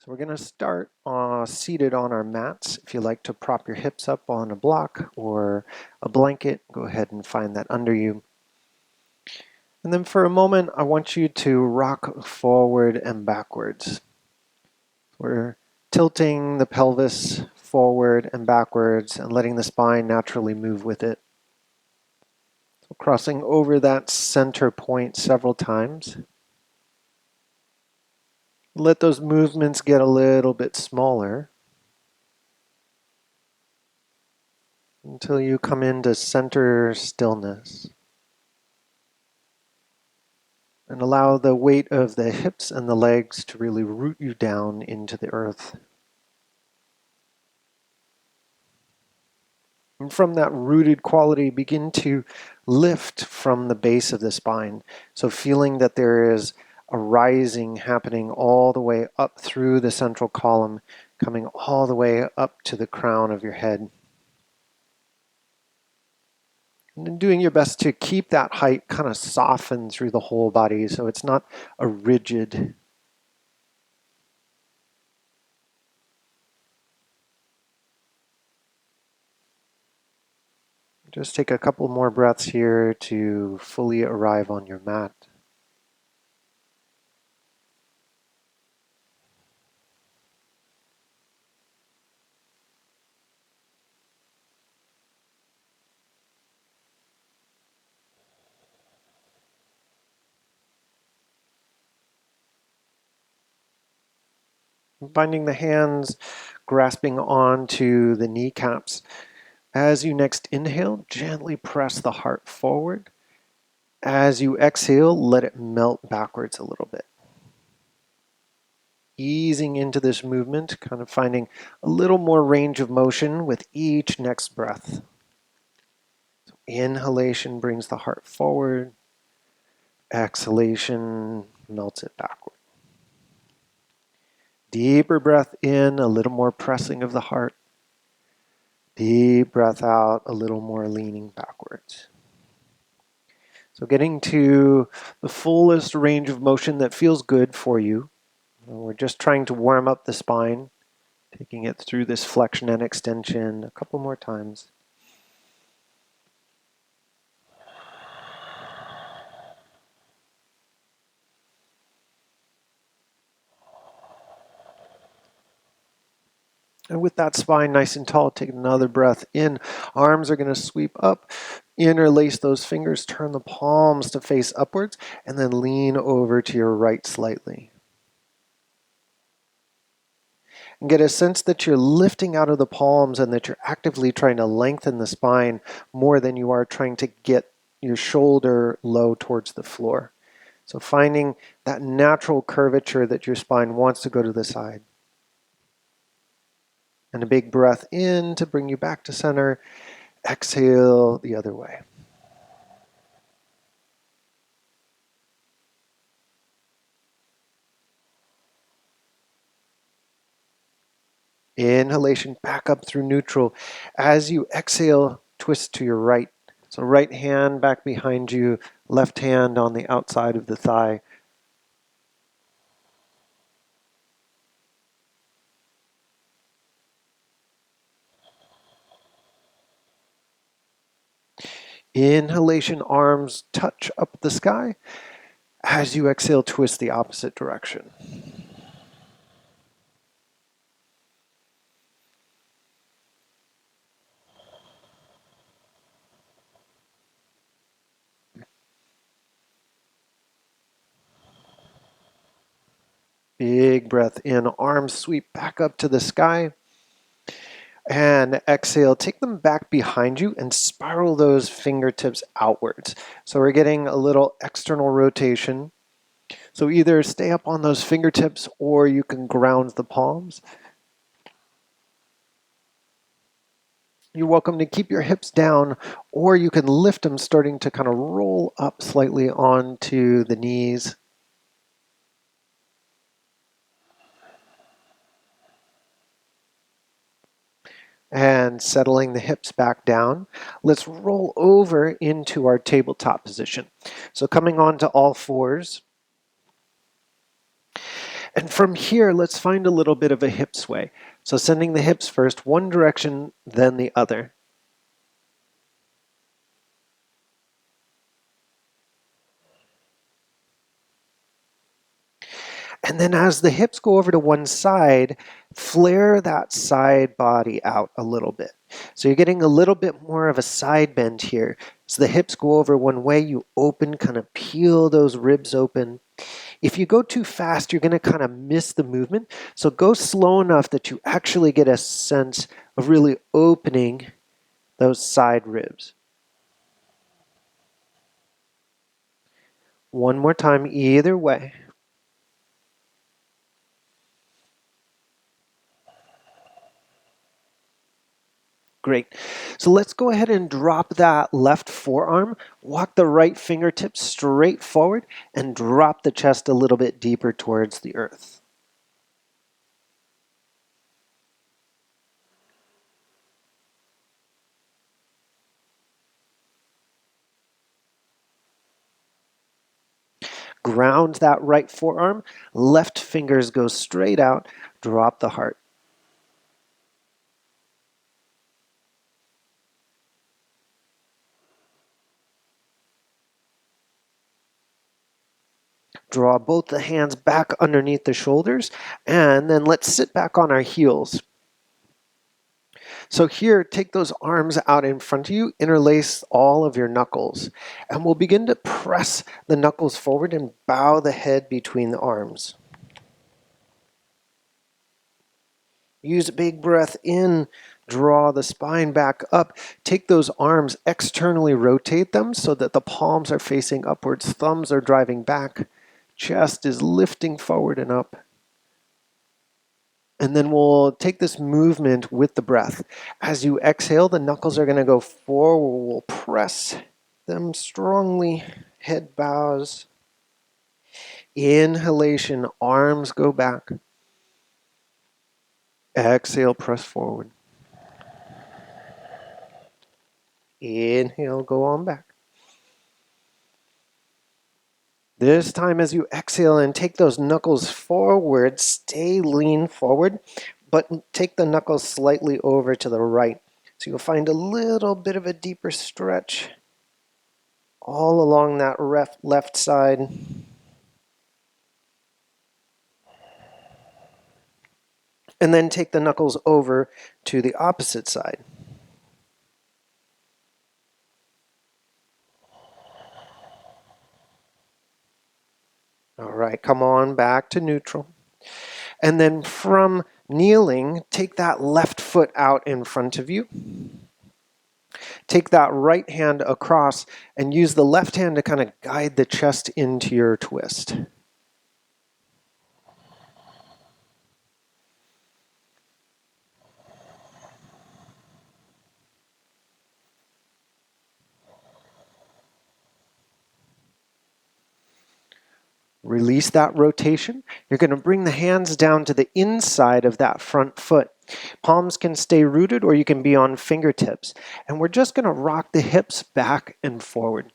So we're going to start seated on our mats. If you like to prop your hips up on a block or a blanket, go ahead and find that under you. And then for a moment, I want you to rock forward and backwards. We're tilting the pelvis forward and backwards and letting the spine naturally move with it. So crossing over that center point several times. Let those movements get a little bit smaller until you come into center stillness. And allow the weight of the hips and the legs to really root you down into the earth. And from that rooted quality, begin to lift from the base of the spine. So feeling that there is a rising happening all the way up through the central column, coming all the way up to the crown of your head. And then doing your best to keep that height kind of soften through the whole body so it's not a rigid. Just take a couple more breaths here to fully arrive on your mat. Finding the hands grasping onto the kneecaps. As you next inhale, gently press the heart forward. As you exhale, let it melt backwards a little bit. Easing into this movement, kind of finding a little more range of motion with each next breath. So inhalation brings the heart forward. Exhalation melts it backward. Deeper breath in, a little more pressing of the heart. Deep breath out, a little more leaning backwards. So getting to the fullest range of motion that feels good for you. We're just trying to warm up the spine, taking it through this flexion and extension a couple more times. And with that spine nice and tall, take another breath in. Arms are going to sweep up. Interlace those fingers, turn the palms to face upwards, and then lean over to your right slightly. And get a sense that you're lifting out of the palms and that you're actively trying to lengthen the spine more than you are trying to get your shoulder low towards the floor. So finding that natural curvature that your spine wants to go to the side. And a big breath in to bring you back to center. Exhale the other way. Inhalation back up through neutral. As you exhale, twist to your right. So right hand back behind you, left hand on the outside of the thigh. Inhalation, arms touch up the sky. As you exhale, twist the opposite direction. Big breath in, arms sweep back up to the sky. And exhale, take them back behind you and spiral those fingertips outwards. So we're getting a little external rotation. So either stay up on those fingertips or you can ground the palms. You're welcome to keep your hips down, or you can lift them, starting to kind of roll up slightly onto the knees. And settling the hips back down, let's roll over into our tabletop position. So coming onto all fours. And from here, let's find a little bit of a hip sway. So sending the hips first, one direction, then the other. And then as the hips go over to one side, flare that side body out a little bit. So you're getting a little bit more of a side bend here. So the hips go over one way, you open, kind of peel those ribs open. If you go too fast, you're going to kind of miss the movement. So go slow enough that you actually get a sense of really opening those side ribs. One more time, either way. Great. So let's go ahead and drop that left forearm, walk the right fingertips straight forward, and drop the chest a little bit deeper towards the earth. Ground that right forearm, left fingers go straight out, drop the heart. Draw both the hands back underneath the shoulders, and then let's sit back on our heels. So here, take those arms out in front of you, interlace all of your knuckles, and we'll begin to press the knuckles forward and bow the head between the arms. Use a big breath in, draw the spine back up. Take those arms, externally rotate them so that the palms are facing upwards, thumbs are driving back, chest is lifting forward and up. And then we'll take this movement with the breath. As you exhale, the knuckles are going to go forward. We'll press them strongly. Head bows. Inhalation, arms go back. Exhale, press forward. Inhale, go on back. This time as you exhale and take those knuckles forward, stay lean forward, but take the knuckles slightly over to the right. So you'll find a little bit of a deeper stretch all along that left side. And then take the knuckles over to the opposite side. All right, come on back to neutral. And then from kneeling, take that left foot out in front of you. Take that right hand across and use the left hand to kind of guide the chest into your twist. Release that rotation. You're going to bring the hands down to the inside of that front foot. Palms can stay rooted or you can be on fingertips. And we're just going to rock the hips back and forward.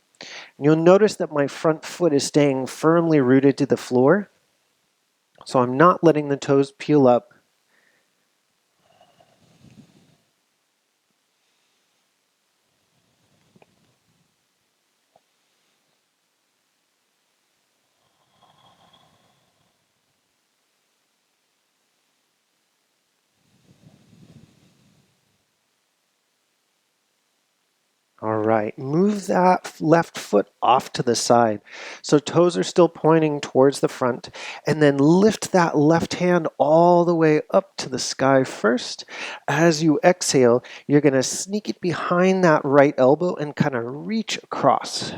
And you'll notice that my front foot is staying firmly rooted to the floor. So I'm not letting the toes peel up. All right, move that left foot off to the side. So toes are still pointing towards the front. And then lift that left hand all the way up to the sky first. As you exhale, you're going to sneak it behind that right elbow and kind of reach across.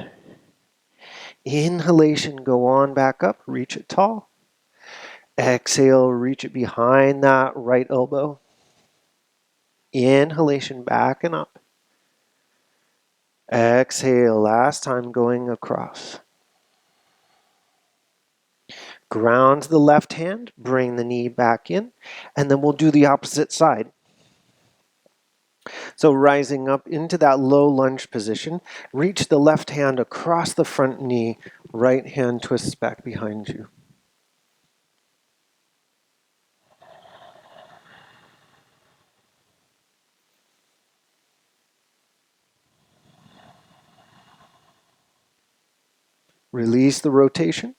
Inhalation, go on back up, reach it tall. Exhale, reach it behind that right elbow. Inhalation, back and up. Exhale, last time going across. Ground the left hand, bring the knee back in, and then we'll do the opposite side. So rising up into that low lunge position, reach the left hand across the front knee, right hand twists back behind you. Release the rotation,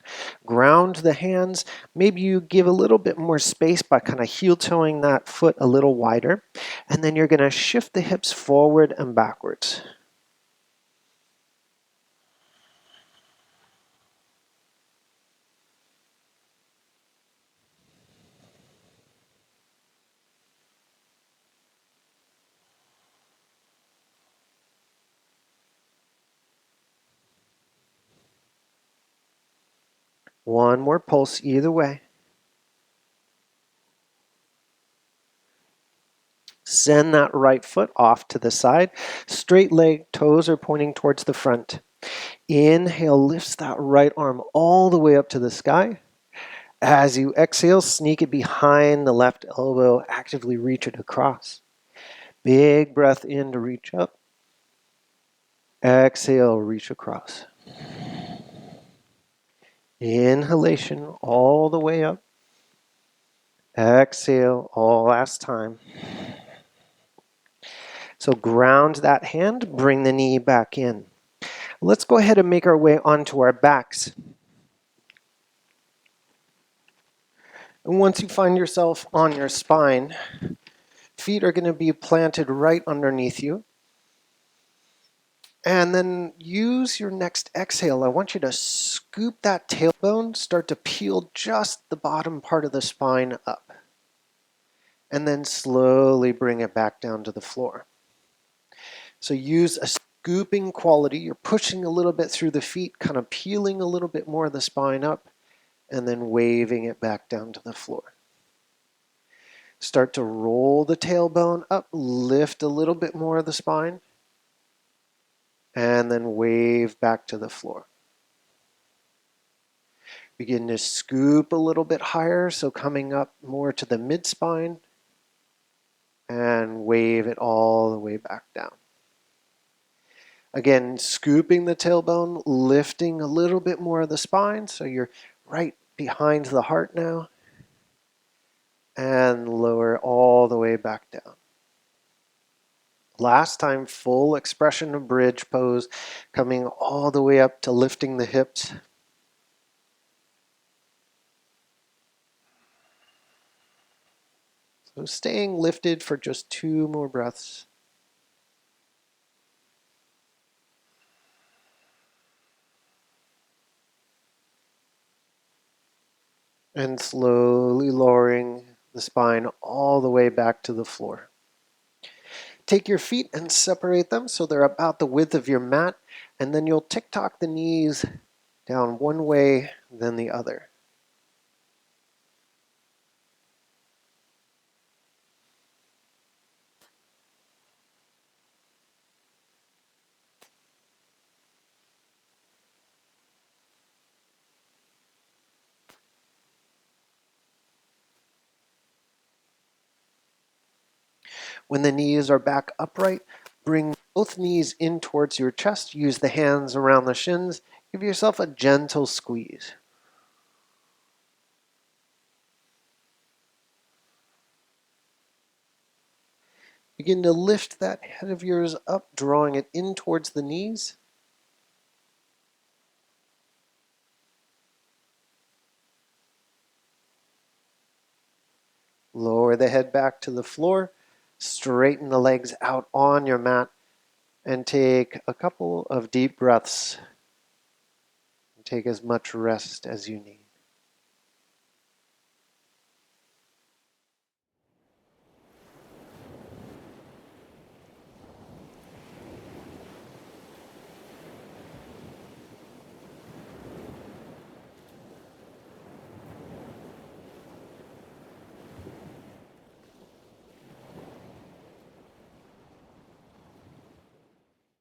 ground the hands. Maybe you give a little bit more space by kind of heel toeing that foot a little wider. And then you're going to shift the hips forward and backwards. One more pulse either way. Send that right foot off to the side. Straight leg, toes are pointing towards the front. Inhale, lifts that right arm all the way up to the sky. As you exhale, sneak it behind the left elbow, actively reach it across. Big breath in to reach up. Exhale, reach across. Inhalation all the way up. Exhale, all last time. So ground that hand, bring the knee back in. Let's go ahead and make our way onto our backs. And once you find yourself on your spine, feet are going to be planted right underneath you. And then use your next exhale. I want you to scoop that tailbone, start to peel just the bottom part of the spine up. And then slowly bring it back down to the floor. So use a scooping quality. You're pushing a little bit through the feet, kind of peeling a little bit more of the spine up, and then waving it back down to the floor. Start to roll the tailbone up, lift a little bit more of the spine, and then wave back to the floor. Begin to scoop a little bit higher, so coming up more to the mid-spine, and wave it all the way back down. Again, scooping the tailbone, lifting a little bit more of the spine, so you're right behind the heart now, and lower all the way back down. Last time, full expression of bridge pose, coming all the way up to lifting the hips. So staying lifted for just 2 more breaths. And slowly lowering the spine all the way back to the floor. Take your feet and separate them so they're about the width of your mat, and then you'll tick-tock the knees down one way, then the other. When the knees are back upright, bring both knees in towards your chest. Use the hands around the shins. Give yourself a gentle squeeze. Begin to lift that head of yours up, drawing it in towards the knees. Lower the head back to the floor. Straighten the legs out on your mat and take a couple of deep breaths. Take as much rest as you need.